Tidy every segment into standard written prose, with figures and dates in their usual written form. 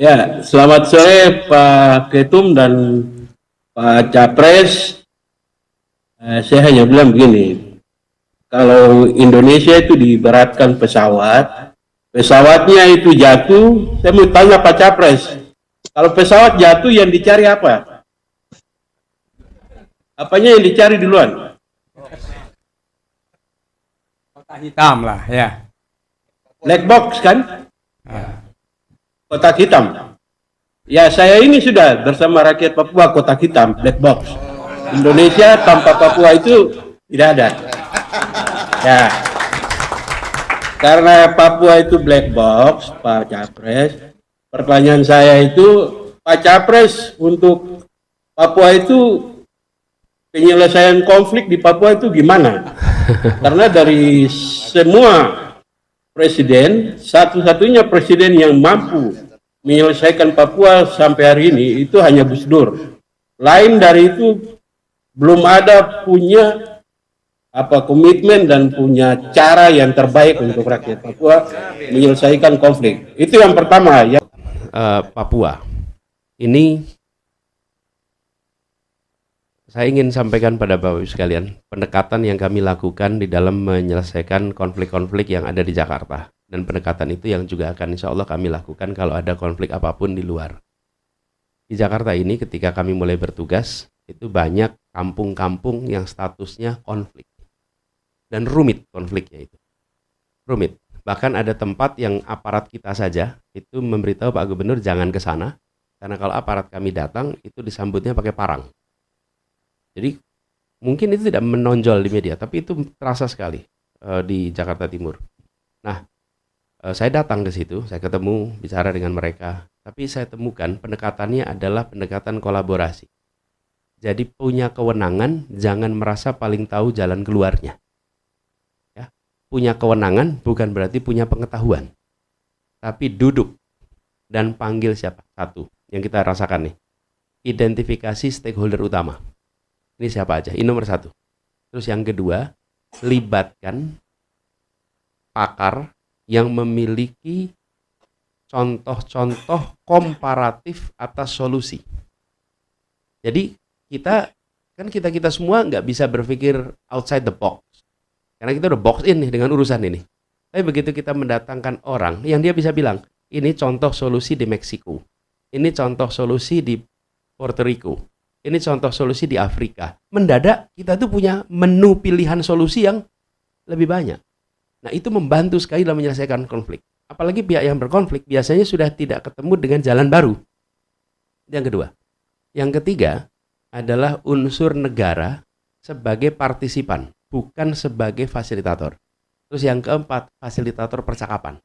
Ya, selamat sore Pak Ketum dan Pak Capres. Saya hanya bilang begini, kalau Indonesia itu diibaratkan pesawat, pesawatnya itu jatuh, saya mau tanya Pak Capres, kalau pesawat jatuh yang dicari apa? Apanya yang dicari duluan? Kotak hitam lah ya. Black box kan? Ah. Kotak hitam. Ya, saya ini sudah bersama rakyat Papua kotak hitam, black box. Indonesia tanpa Papua itu tidak ada. Ya, karena Papua itu black box, Pak Capres. Pertanyaan saya itu, Pak Capres, untuk Papua itu penyelesaian konflik di Papua itu gimana? Karena dari semua presiden, satu-satunya presiden yang mampu menyelesaikan Papua sampai hari ini itu hanya Gus Dur. Lain dari itu belum ada punya komitmen dan punya cara yang terbaik untuk rakyat Papua menyelesaikan konflik. Itu yang pertama ya. Papua. Ini saya ingin sampaikan pada Bapak Ibu sekalian, pendekatan yang kami lakukan di dalam menyelesaikan konflik-konflik yang ada di Jakarta. Dan pendekatan itu yang juga akan insya Allah kami lakukan kalau ada konflik apapun di luar. Di Jakarta ini ketika kami mulai bertugas, itu banyak kampung-kampung yang statusnya konflik. Dan rumit konfliknya itu. Rumit. Bahkan ada tempat yang aparat kita saja itu memberitahu Pak Gubernur jangan ke sana, karena kalau aparat kami datang itu disambutnya pakai parang. Jadi mungkin itu tidak menonjol di media, tapi itu terasa sekali di Jakarta Timur. Nah, saya datang ke situ, saya ketemu, bicara dengan mereka, tapi saya temukan pendekatannya adalah pendekatan kolaborasi. Jadi punya kewenangan, jangan merasa paling tahu jalan keluarnya. Ya, punya kewenangan bukan berarti punya pengetahuan, tapi duduk dan panggil siapa? Satu, yang kita rasakan nih, identifikasi stakeholder utama. Ini siapa aja? Ini nomor satu. Terus yang kedua, libatkan pakar yang memiliki contoh-contoh komparatif atas solusi. Jadi kita semua nggak bisa berpikir outside the box. Karena kita udah box in nih dengan urusan ini. Tapi begitu kita mendatangkan orang yang dia bisa bilang, ini contoh solusi di Meksiko. Ini contoh solusi di Puerto Rico. Ini contoh solusi di Afrika. Mendadak kita tuh punya menu pilihan solusi yang lebih banyak. Nah, itu membantu sekali dalam menyelesaikan konflik. Apalagi pihak yang berkonflik biasanya sudah tidak ketemu dengan jalan baru. Yang kedua. Yang ketiga adalah unsur negara sebagai partisipan, bukan sebagai fasilitator. Terus yang keempat, fasilitator percakapan.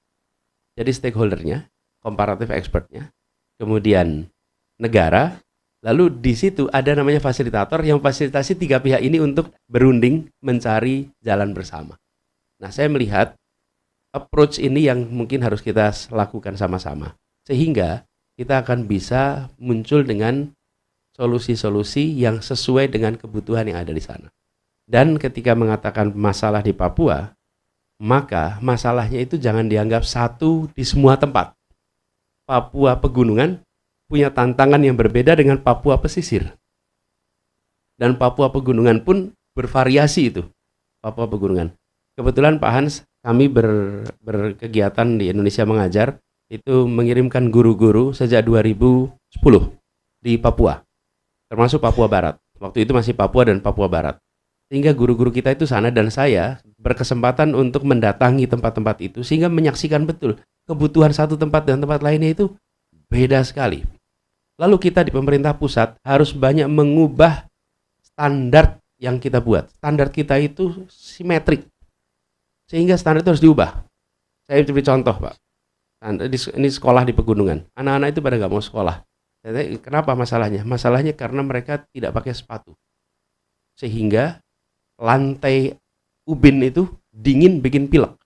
Jadi stakeholdernya, comparative expertnya, kemudian negara, lalu di situ ada namanya fasilitator yang fasilitasi tiga pihak ini untuk berunding mencari jalan bersama. Nah, saya melihat approach ini yang mungkin harus kita lakukan sama-sama. Sehingga kita akan bisa muncul dengan solusi-solusi yang sesuai dengan kebutuhan yang ada di sana. Dan ketika mengatakan masalah di Papua, maka masalahnya itu jangan dianggap satu di semua tempat. Papua pegunungan punya tantangan yang berbeda dengan Papua pesisir. Dan Papua pegunungan pun bervariasi itu. Papua pegunungan. Kebetulan Pak Hans, kami berkegiatan di Indonesia Mengajar, itu mengirimkan guru-guru sejak 2010 di Papua. Termasuk Papua Barat. Waktu itu masih Papua dan Papua Barat. Sehingga guru-guru kita itu sana dan saya berkesempatan untuk mendatangi tempat-tempat itu sehingga menyaksikan betul kebutuhan satu tempat dan tempat lainnya itu beda sekali. Lalu kita di pemerintah pusat harus banyak mengubah standar yang kita buat. Standar kita itu simetrik. Sehingga standar itu harus diubah. Saya beri contoh, Pak. Ini sekolah di pegunungan. Anak-anak itu pada nggak mau sekolah. Kenapa masalahnya? Masalahnya karena mereka tidak pakai sepatu. Sehingga lantai ubin itu dingin bikin pilek.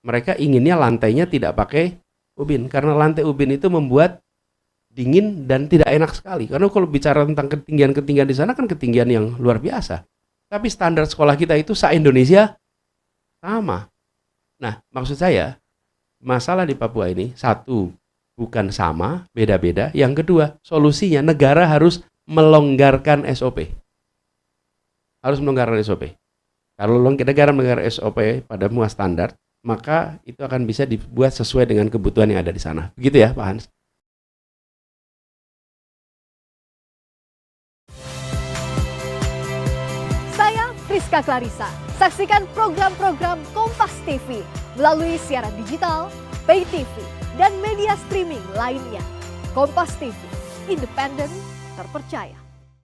Mereka inginnya lantainya tidak pakai ubin. Karena lantai ubin itu membuat dingin dan tidak enak sekali. Karena kalau bicara tentang ketinggian-ketinggian di sana kan ketinggian yang luar biasa. Tapi standar sekolah kita itu se-Indonesia sama. Nah, maksud saya, masalah di Papua ini, satu, bukan sama, beda-beda. Yang kedua, solusinya negara harus melonggarkan SOP. Harus melonggarkan SOP. Kalau negara melonggarkan SOP pada semua standar, maka itu akan bisa dibuat sesuai dengan kebutuhan yang ada di sana. Begitu ya, Pak Hans? Saya Priska Clarissa. Saksikan program-program Kompas TV melalui siaran digital, pay TV, dan media streaming lainnya. Kompas TV, independen, terpercaya.